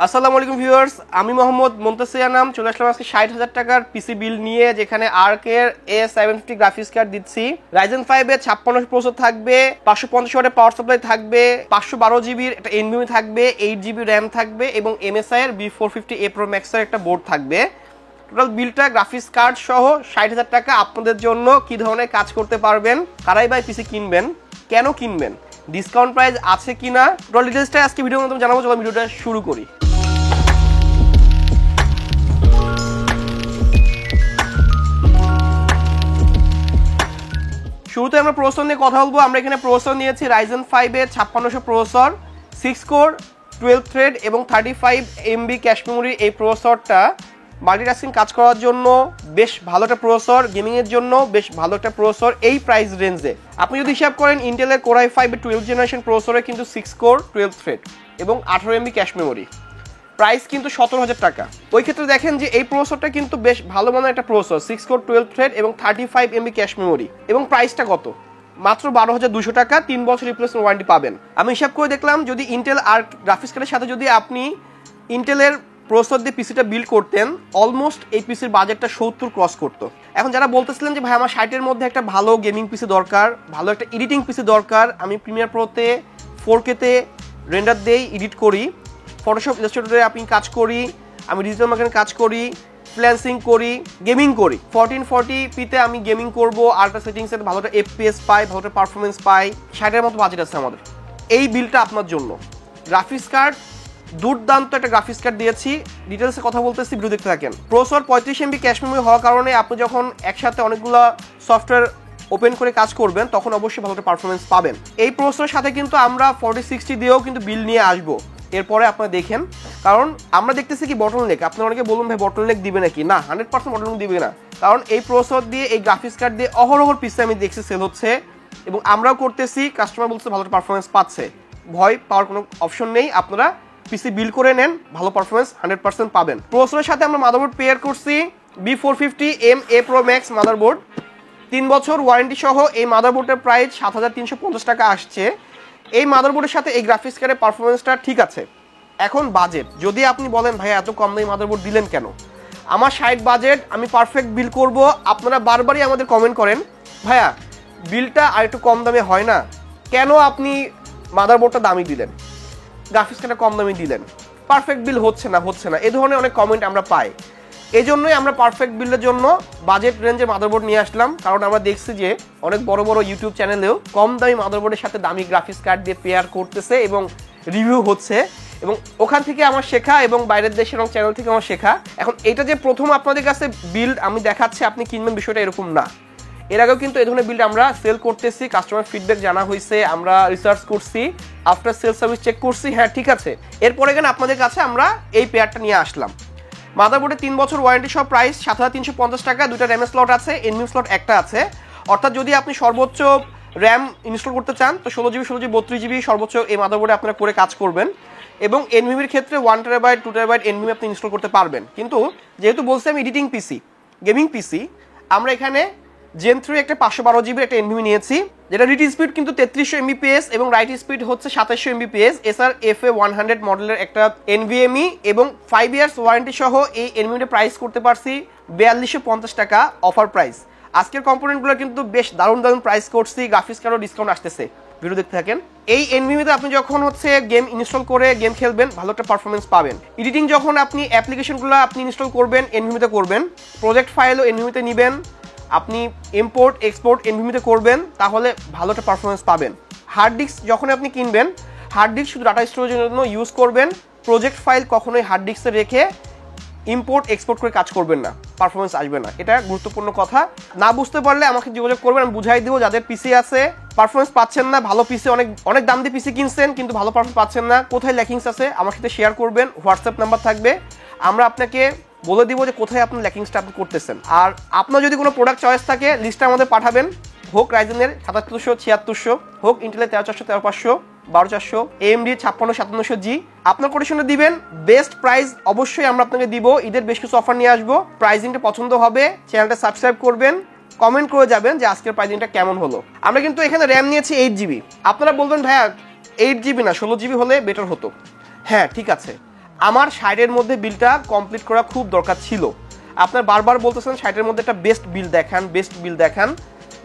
আসসালামু আলাইকুম ভিউয়ার্স, আমি মোহাম্মদ মুনতাসির আনাম চলে আসলাম আজকে ৬০,০০০ টাকার পিসি বিল নিয়ে, যেখানে আর্কের A750 গ্রাফিক্স কার্ড দিচ্ছি। রাইজেন 5 এর 56 প্রসেসর থাকবে, 550 ওয়াটের পাওয়ার সাপ্লাই থাকবে, 512 জিবির একটা এনভিএমই থাকবে, 8 জিবি র্যাম থাকবে এবং MSI এর B450A Pro Max এর একটা বোর্ড থাকবে। টোটাল বিলটা গ্রাফিক্স কার্ড সহ ৬০,০০০ টাকা আপনাদের জন্য কি ধরনের কাজ করতে পারবেন, কারাই বাই পিসি কিনবেন, কেন কিনবেন, ডিসকাউন্ট প্রাইস আছে কিনা, টোটাল ডিটেইলসটা আজকে ভিডিওর মাধ্যমে জানাবো। চলো ভিডিওটা শুরু করি। শুরুতে আমরা প্রসেসর নিয়ে কথা বলবো। আমরা এখানে প্রসেসর নিয়েছি রাইজেন 5 এর 5600 প্রসেসর, 6 কোর 12 থ্রেড এবং 35 MB ক্যাশ মেমোরি। এই প্রসেসরটা মাল্টিটাস্কিং কাজ করার জন্য বেশ ভালো একটা প্রসেসর, গেমিংয়ের জন্য বেশ ভালো একটা প্রসেসর এই প্রাইস রেঞ্জে। আপনি যদি হিসাব করেন ইন্টেলের কোর i5 এর 12 জেনারেশন প্রসেসরে কিন্তু 6 কোর 12 থ্রেড এবং 18 MB ক্যাশ মেমোরি, প্রাইস কিন্তু 17,000 টাকা। ওই ক্ষেত্রে দেখেন যে এই প্রসেসরটা কিন্তু বেশ ভালো মানের একটা প্রসেসর, 6 কোর 12 থ্রেড এবং 35 MB ক্যাশ মেমোরি, এবং প্রাইসটা কত? মাত্র 12,200 টাকা। 3 বছর রিপ্লেসমেন্ট ওয়ারেন্টি পাবেন। আমি হিসাব করে দেখলাম যদি ইন্টেল আর্ক গ্রাফিক্স কার্ডের সাথে যদি আপনি ইন্টেলের প্রসেসর দিয়ে পিসিটা বিল্ড করতেন, অলমোস্ট এই পিসির বাজেটটা 70 ক্রস করতো। এখন যারা বলতেছিলেন যে ভাই আমার 60-এর মধ্যে একটা ভালো গেমিং পিসি দরকার, ভালো একটা এডিটিং পিসি দরকার, আমি প্রিমিয়ার প্রোতে 4K তে রেন্ডার দেই, এডিট করি, ফটোশপ ইলাস্ট্রেটরে আমি কাজ করি, আমি ডিজিটাল মার্কেটিং কাজ করি, ফ্রিল্যান্সিং করি, গেমিং করি, 1440p-তে আমি গেমিং করব, আল্ট্রা সেটিংসে ভালো একটা FPS পাই, ভালো একটা পারফরমেন্স পাই, 60-এর মতো বাজেট আছে আমাদের। এই বিলটা আপনার জন্য। গ্রাফিক্স কার্ড দুর্দান্ত একটা গ্রাফিক্স কার্ড দিয়েছি, ডিটেলসে কথা বলতেছি, ভিডিও দেখতে থাকেন। প্রসেসর 35 MB ক্যাশ মেমোরি হওয়ার কারণে আপনি যখন একসাথে অনেকগুলো সফটওয়্যার ওপেন করে কাজ করবেন তখন অবশ্যই ভালো একটা পারফরমেন্স পাবেন। এই প্রসেসরের সাথে কিন্তু আমরা 4060 দিয়েও কিন্তু বিল নিয়ে আসবো, এরপরে আপনারা দেখেন। কারণ আমরা দেখতেছি কি বটলনেক, আপনারা অনেকে বলুন ভাই বটলনেক দিবে নাকি, না 100% বটলনেক দিবে না। কারণ এই প্রসেসর দিয়ে, এই গ্রাফিক্স কার্ড দিয়ে অহরহর পিসি আমি দেখছি সেল হচ্ছে এবং আমরাও করতেছি, কাস্টমার বলছে ভালো পারফরমেন্স পাচ্ছে। ভয় পাওয়ার কোনো অপশন নেই, আপনারা পিসি বিল করে নেন, ভালো পারফরমেন্স 100% পাবেন। প্রসেসরের সাথে আমরা মাদারবোর্ড পেয়ার করছি B450MA Pro Max মাদারবোর্ড, 3 বছর ওয়ারেন্টি সহ। এই মাদারবোর্ডের প্রাইস 7,350 টাকা আসছে। এই মাদারবোর্ডের সাথে এই গ্রাফিক্স কার্ডের পারফরমেন্সটা ঠিক আছে। এখন বাজেট, যদি আপনি বলেন ভাই এত কম দামি মাদারবোর্ড দিলেন কেন, আমার 60 বাজেট, আমি পারফেক্ট বিল করব। আপনারা বারবারই আমাদের কমেন্ট করেন ভাইয়া বিলটা আর একটু কম দামে হয় না, কেন আপনি মাদারবোর্ডটা দামি দিলেন, গ্রাফিক্স কার্ডটা কম দামি দিলেন, পারফেক্ট বিল হচ্ছে না। এই ধরনের অনেক কমেন্ট আমরা পাই। এই জন্যই আমরা পারফেক্ট বিল্ডের জন্য বাজেট রেঞ্জের মাদারবোর্ড নিয়ে আসলাম। কারণ আমরা দেখছি যে অনেক বড় বড় ইউটিউব চ্যানেলেও কম দামি মাদারবোর্ডের সাথে দামি গ্রাফিক্স কার্ড দিয়ে পেয়ার করতেছে এবং রিভিউ হচ্ছে, এবং ওখান থেকে আমার শেখা এবং বাইরের দেশের এবং চ্যানেল থেকে আমার শেখা। এখন এটা যে প্রথম আপনাদের কাছে বিল্ড আমি দেখাচ্ছি আপনি কিনবেন, বিষয়টা এরকম না। এর আগেও কিন্তু এই ধরনের বিল্ড আমরা সেল করতেছি, কাস্টমার ফিডব্যাক জানা হয়েছে, আমরা রিসার্চ করছি, আফটার সেল সার্ভিস চেক করছি, হ্যাঁ ঠিক আছে। এরপরে এখানে আপনাদের কাছে আমরা এই পেয়ারটা নিয়ে আসলাম। মাদারবোর্ডে 3 বছর ওয়ারেন্টি সহ, প্রাইস 7,350 টাকা। 2টা র্যামের স্লট আছে, এনভিএম স্লট একটা আছে। অর্থাৎ যদি আপনি সর্বোচ্চ র্যাম ইনস্টল করতে চান তো 16GB 16GB 32GB সর্বোচ্চ এই মাদারবোর্ডে আপনারা করে কাজ করবেন, এবং এনভিএমের ক্ষেত্রে 1TB 2TB এনভিএম আপনি ইনস্টল করতে পারবেন। কিন্তু যেহেতু বলছি আমি এডিটিং পিসি, গেমিং পিসি, আমরা এখানে Gen 3 একটা 512GB একটা এনভিএম নিয়েছি, যেটা রিড স্পিড কিন্তু 3300 Mbps এবং রাইট স্পিড হচ্ছে 2700 Mbps। এসআর FA100 মডেলের একটা এনভিএমই এবং 5 ইয়ার্স ওয়ারেন্টি সহ এই এনভিএমটা প্রাইস করতে পারছি 4250 টাকা অফার প্রাইস। আজকের কম্পোনেন্টগুলো কিন্তু বেশ দারুণ প্রাইস করছি, গ্রাফিক্স কার্ডও ডিসকাউন্ট আসতেছে, ভিডিও দেখতে থাকেন। এই এনভিএমতে আপনি যখন হচ্ছে গেম ইনস্টল করে গেম খেলবেন ভালো একটা পারফরমেন্স পাবেন। এডিটিং যখন আপনি অ্যাপ্লিকেশনগুলো আপনি ইনস্টল করবেন এনভিএমতে করবেন, প্রজেক্ট ফাইলও এনভিএমতে নেবেন, আপনি ইম্পোর্ট এক্সপোর্ট এনভিএমতে করবেন, তাহলে ভালো একটা পারফরমেন্স পাবেন। হার্ড ডিস্ক যখন আপনি কিনবেন, হার্ড ডিস্ক শুধু ডাটা স্টোরেজের জন্য ইউজ করবেন, প্রজেক্ট ফাইল কখনোই হার্ড ডিস্কে রেখে ইম্পোর্ট এক্সপোর্ট করে কাজ করবেন না, পারফরমেন্স আসবে না। এটা গুরুত্বপূর্ণ কথা। না বুঝতে পারলে আমাকে যোগাযোগ করবেন, আমি বুঝাই দিব। যাদের পিসি আছে পারফরমেন্স পাচ্ছেন না, ভালো পিসি, অনেক দাম দিয়ে পিসি কিনছেন কিন্তু ভালো পারফরমেন্স পাচ্ছেন না, কোথায় ল্যাকিংস আছে আমার সাথে শেয়ার করবেন, হোয়াটসঅ্যাপ নাম্বার থাকবে, আমরা আপনাকে বলে দিব যে কোথায় আপনার ল্যাকিংসটা আপনি করতেছেন। আর আপনার যদি কোনো প্রোডাক্ট চয়েস থাকে লিস্টটা আমাদের পাঠাবেন, হোক রাইজেনের 7700 7600, হোক ইন্টেলের 13400 13500 12400, AMD 565700G, আপনার কোটেশনে দিবেন। বেস্ট প্রাইস অবশ্যই আমরা আপনাকে দিব। ঈদের বেশ কিছু অফার নিয়ে আসবো, প্রাইজিংটা পছন্দ হবে, চ্যানেলটা সাবস্ক্রাইব করবেন, কমেন্ট করে যাবেন যে আজকের প্রাইজিংটা কেমন হলো। আমরা কিন্তু এখানে র্যাম নিয়েছি 8GB। আপনারা বলবেন ভাইয়া 8GB না 16GB হলে বেটার হতো। হ্যাঁ ঠিক আছে, আমার 60-এর মধ্যে বিলটা কমপ্লিট করা খুব দরকার ছিল। আপনার বারবার বলতেছেন 60-এর মধ্যে একটা বেস্ট বিল দেখান,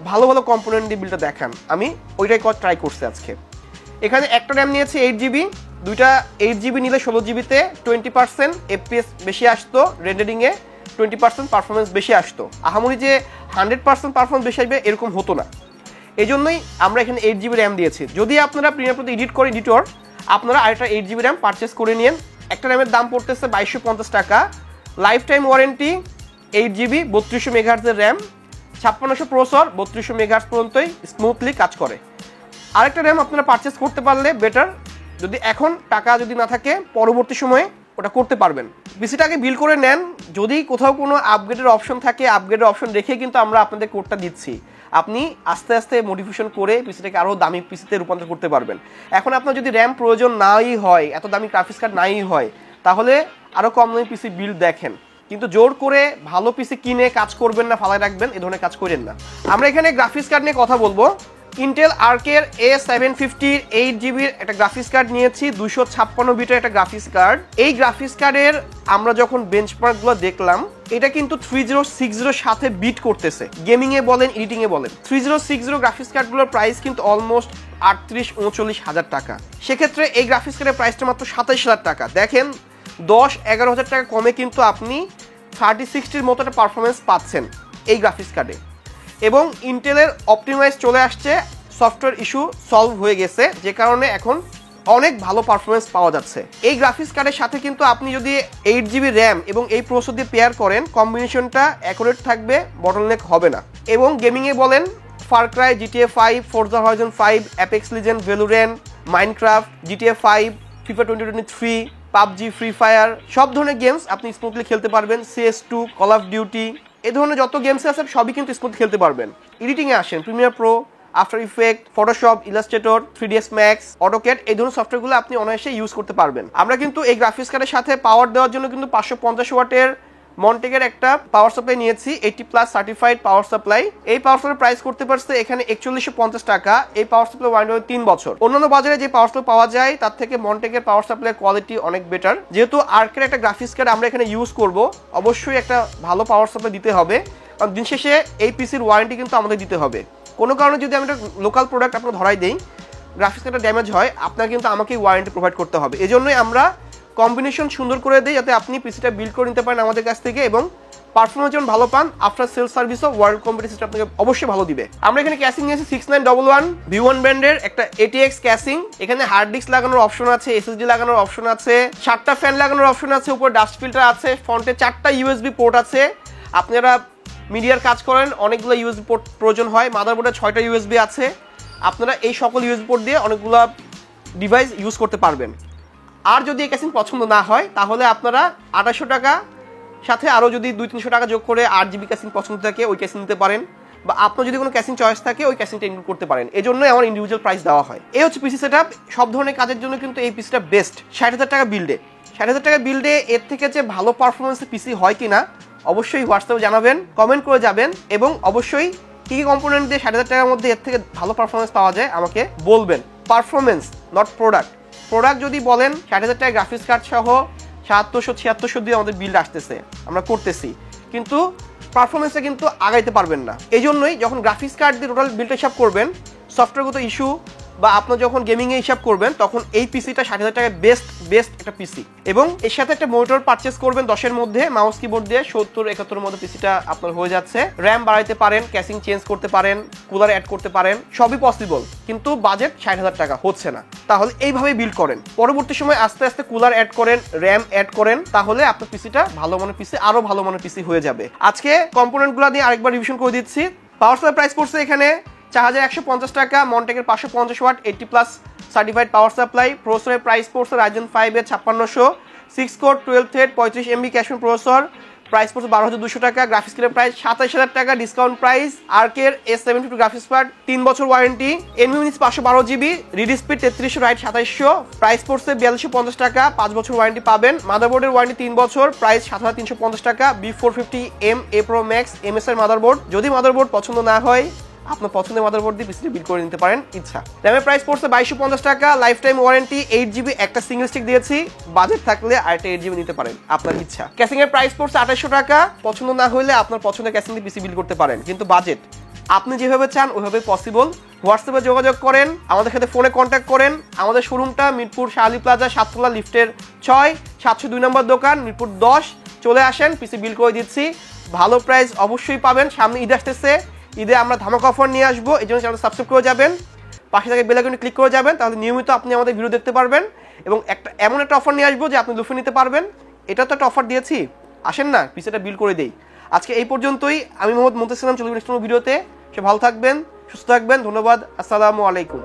ভালো ভালো কম্পোনেন্ট দিয়ে বিলটা দেখান। আমি ওইটাই ট্রাই করছি আজকে। এখানে একটা র্যাম নিয়েছি 8GB, দুইটা 8GB নিলে 16GBতে 20% FPS বেশি আসতো, রেন্ডারিংয়ে 20% পারফরমেন্স বেশি আসতো। আহামরি যে 100% পারফরমেন্স বেশি আসবে এরকম হতো না। এই জন্যই আমরা এখানে 8GB র্যাম দিয়েছি। যদি আপনারা প্রিমিয়ার প্রতি এডিট করে এডিটর, আপনারা আরেকটা 8GB র্যাম পারচেস করে নিন। একটা র্যামের দাম পড়তেছে 2250 টাকা। লাইফ টাইম ওয়ারেন্টি, 8GB 3200 মেগাহার্টজের র্যাম, 5600 প্রসেসর, 3200 মেগাহার্টজ পর্যন্তই স্মুথলি কাজ করে। আরেকটা র্যাম আপনারা পারচেস করতে পারলে বেটার, যদি এখন টাকা যদি না থাকে পরবর্তী সময়ে ওটা করতে পারবেন। পিসিটাকে বিল করে নেন, যদি কোথাও কোনো আপগ্রেডের অপশন থাকে আপগ্রেডের অপশন রেখে কিন্তু আমরা আপনাদের কোডটা দিচ্ছি। আপনি আস্তে আস্তে মডিফিকেশন করে পিসিটাকে আরও দামি পিসিতে রূপান্তর করতে পারবেন। এখন আপনার যদি র্যাম প্রয়োজন নাই হয়, এত দামি গ্রাফিক্স কার্ড নাই হয়, তাহলে আরও কম দামি পিসি বিল দেখেন, কিন্তু জোর করে ভালো পিসি কিনে কাজ করবেন না, ফালায় রাখবেন, এই ধরনের কাজ করেন না। আমরা এখানে গ্রাফিক্স কার্ড নিয়ে কথা বলবো। ইন্টেল আর্কের A750 8GB একটা গ্রাফিক্স কার্ড নিয়েছি, 256 বিটের একটা গ্রাফিক্স কার্ড। এই গ্রাফিক্স কার্ডের আমরা যখন বেঞ্চমার্কগুলো দেখলাম, এটা কিন্তু 3060 সাথে বিট করতেছে, গেমিংয়ে বলেন এডিটিংয়ে বলেন। 3060 গ্রাফিক্স কার্ডগুলোর প্রাইস কিন্তু অলমোস্ট 38-39 হাজার টাকা। সেক্ষেত্রে এই গ্রাফিক্স কার্ডের প্রাইসটা মাত্র 27 হাজার টাকা। দেখেন 10-11 হাজার টাকা কমে কিন্তু আপনি 3060-র মতো একটা পারফরমেন্স পাচ্ছেন এই গ্রাফিক্স কার্ডে। এবং ইন্টেলের অপটিমাইজ চলে আসছে, সফটওয়্যার ইস্যু সলভ হয়ে গেছে, যে কারণে এখন অনেক ভালো পারফরমেন্স পাওয়া যাচ্ছে। এই গ্রাফিক্স কার্ডের সাথে কিন্তু আপনি যদি 8GB র্যাম এবং এই প্রসেসর দিয়ে পেয়ার করেন, কম্বিনেশনটা অ্যাকুরেট থাকবে, বটলনেক হবে না। এবং গেমিংয়ে বলেন Far Cry, GTA 5, Forza Horizon 5, apex legend, Valorant, Minecraft, GTA 5, FIFA 2023, PUBG, free fire, সব ধরনের গেমস আপনি স্মুথলি খেলতে পারবেন। CS2, কল অফ ডিউটি, এই ধরনের যত গেমস আছে সবই কিন্তু স্মুথ খেলতে পারবেন। এডিটিংয়ে আসেন, Premiere Pro, after effect, Photoshop, Illustrator, 3ds Max, AutoCAD, এই ধরনের সফটওয়্যারগুলো আপনি অনায়াসে ইউজ করতে পারবেন। আমরা কিন্তু এই গ্রাফিক্স কার্ডের সাথে পাওয়ার দেওয়ার জন্য কিন্তু 550 ওয়াটের মন্টেকের একটা পাওয়ার সাপ্লাই নিয়েছি, 80+ সার্টিফাইড পাওয়ার সাপ্লাই। এই পাওয়ার সাপ্লাই প্রাইস করতে পারছে এখানে 4150 টাকা। এই পাওয়ার সাপ্লাই ওয়ারেন্টি 3 বছর। অন্যান্য বাজারে যে পাওয়ার সাপ্লাই পাওয়া যায় তার থেকে মন্টেকের পাওয়ার সাপ্লাইয়ের কোয়ালিটি অনেক বেটার। যেহেতু আর্কের একটা গ্রাফিক্স কার্ড আমরা এখানে ইউজ করব, অবশ্যই একটা ভালো পাওয়ার সাপ্লাই দিতে হবে, কারণ দিন শেষে এই পিসির ওয়ারেন্টি কিন্তু আমাদের দিতে হবে। কোনো কারণে যদি আমি একটা লোকাল প্রোডাক্ট আপনাকে ধরাই দেই, গ্রাফিক্স কার্ডটা ড্যামেজ হয়, আপনার কিন্তু আমাকেই ওয়ারেন্টি প্রোভাইড করতে হবে। এই জন্যই আমরা কম্বিনেশন সুন্দর করে দিই, যাতে আপনি পিসিটা বিল্ড করে নিতে পারেন আমাদের কাছ থেকে, এবং পারফরমেন্স যেমন ভালো পান, আফটার সেল সার্ভিসও ওয়ার্ল্ড কম্পিউটার সিস্টেম আপনাকে অবশ্যই ভালো দিবে। আমরা এখানে ক্যাসিং নিয়েছি 6911 V1 ব্র্যান্ডের একটা ATX ক্যাসিং। এখানে হার্ড ডিস্ক লাগানোর অপশন আছে, SSD লাগানোর অপশন আছে, 7টা ফ্যান লাগানোর অপশন আছে, উপরে ডাস্ট ফিল্টার আছে, ফ্রন্টে 4টা USB পোর্ট আছে। আপনারা মিডিয়ার কাজ করেন, অনেকগুলো USB পোর্ট প্রয়োজন হয়, মাদারবোর্ডে 6টা USB আছে। আপনারা এই সকল USB পোর্ট দিয়ে অনেকগুলো ডিভাইস ইউজ করতে পারবেন। আর যদি এই ক্যাসিং পছন্দ না হয়, তাহলে আপনারা 2800 টাকা সাথে আরও যদি 200-300 টাকা যোগ করে 8GB ক্যাসিং পছন্দ থাকে ওই ক্যাসিং নিতে পারেন, বা আপনার যদি কোনো ক্যাসিং চয়েস থাকে ওই ক্যাসিংটা ইনক্লুড করতে পারেন। এই জন্যই আমার ইন্ডিভিজুয়াল প্রাইস দেওয়া হয়। এই হচ্ছে পিসি সেটআপ। সব ধরনের কাজের জন্য কিন্তু এই পিসিটা বেস্ট। 60,000 টাকা বিল্ডে, 60,000 টাকা বিল্ডে এর থেকে যে ভালো পারফরমেন্সের পিসি হয় কিনা অবশ্যই হোয়াটসঅ্যাপে জানাবেন, কমেন্ট করে যাবেন, এবং অবশ্যই কী কী কম্পোনেন্ট দিয়ে 60,000 টাকার মধ্যে এর থেকে ভালো পারফরমেন্স পাওয়া যায় আমাকে বলবেন। Performance not product. প্রোডাক্ট যদি বলেন 60,000 টাকা গ্রাফিক্স কার্ড সহ 7700-7600 দিয়ে আমাদের বিল্ড আসতেছে, আমরা করতেছি, কিন্তু পারফরমেন্সে কিন্তু আগাইতে পারবেন না। এই জন্যই যখন গ্রাফিক্স কার্ড দিয়ে টোটাল বিল্ডটা হিসাব করবেন, সফটওয়্যারগত ইস্যু বা আপনার যখন গেমিংয়ে হিসাব করবেন, তখন এই পিসিটা 60,000 টাকায় বেস্ট একটা পিসি। এবং এর সাথে একটা মনিটর পারচেস করবেন 10-এর মধ্যে, মাউস কিবোর্ড দিয়ে 70-71-এর মধ্যে পিসিটা আপনার হয়ে যাচ্ছে। র্যাম বাড়াইতে পারেন, ক্যাসিং চেঞ্জ করতে পারেন, কুলার অ্যাড করতে পারেন, সবই পসিবল, কিন্তু বাজেট 60,000 টাকা হচ্ছে না। তাহলে এইভাবে বিল্ড করেন, পরবর্তী সময় আস্তে আস্তে কুলার অ্যাড করেন, র্যাম অ্যাড করেন, তাহলে আপনার পিসিটা ভালো মানের পিসি, আরও ভালো মানের পিসি হয়ে যাবে। আজকে কম্পোনেন্টগুলো দিয়ে আরেকবার রিভিশন করে দিচ্ছি। পাওয়ার সাপ্লাই প্রাইস পড়ছে এখানে 4150 টাকা, মন্টেকের 550 ওয়াট 80+ সার্টিফাইড পাওয়ার সাপ্লাই। প্রসেসরের প্রাইস পড়ছে Ryzen 5 এর 5600, 6 কোর 12 থ্রেড 35 MB ক্যাশন প্রসেসর, প্রাইস পড়ছে 12,200 টাকা। গ্রাফিক্স কার্ডের প্রাইস 27,000 টাকা, ডিসকাউন্ট প্রাইস। আর্কের A750 গ্রাফিক্স কার্ড 3 বছর warranty, NVMe 512GB, read speed 3300, write 2700, price পড়ছে 4250 টাকা, 5 বছর ওয়ারেন্টি পাবেন। মাদারবোর্ডের ওয়ারেন্টি 3 বছর, প্রাইস 7,350 টাকা। B450M A Pro Max MS এর মাদারবোর্ড। যদি মাদারবোর্ড পছন্দ না হয়, আপনার পছন্দের মাদারবোর্ড দিয়ে পিসিটা বিল করে নিতে পারেন ইচ্ছা। র্যামের প্রাইস পড়ছে 2250 টাকা, লাইফ টাইম ওয়ারেন্টি, 8GB একটা সিঙ্গেল স্টিক দিয়েছি। বাজেট থাকলে আরেকটা 8GB নিতে পারেন, আপনার ইচ্ছা। ক্যাসিং এর প্রাইস পড়ছে 2800 টাকা, পছন্দ না হলে আপনার পছন্দের ক্যাসিং দিয়ে পিসি বিল করতে পারেন, কিন্তু বাজেট আপনি যেভাবে চান ওইভাবে পসিবল। হোয়াটসঅ্যাপে যোগাযোগ করেন, আমাদের সাথে ফোনে কন্ট্যাক্ট করেন। আমাদের শোরুমটা মিরপুর শাহালি প্লাজা 7তলা লিফটের 6, 702 নম্বর দোকান, মিরপুর 10। চলে আসেন, পিসি বিল করে দিচ্ছি। ভালো প্রাইস অবশ্যই পাবেন। সামনে ঈদ আসতেছে, ঈদে আমরা ধামাকা অফার নিয়ে আসবো, এই জন্য চ্যানেলটা সাবস্ক্রাইব করে যাবেন, পাশে থেকে বেল আইকনে ক্লিক করে যাবেন, তাহলে নিয়মিত আপনি আমাদের ভিডিও দেখতে পারবেন। এবং এমন একটা অফার নিয়ে আসবো যে আপনি লুফে নিতে পারবেন। এটা তো একটা অফার দিয়েছি, আসেন না পিসিটা বিল করে দেই। আজকে এই পর্যন্তই। আমি মোহাম্মদ মুনতাসির, চলুন নেক্সট ভিডিওতে। সে ভালো থাকবেন, সুস্থ থাকবেন। ধন্যবাদ, আসসালামু আলাইকুম।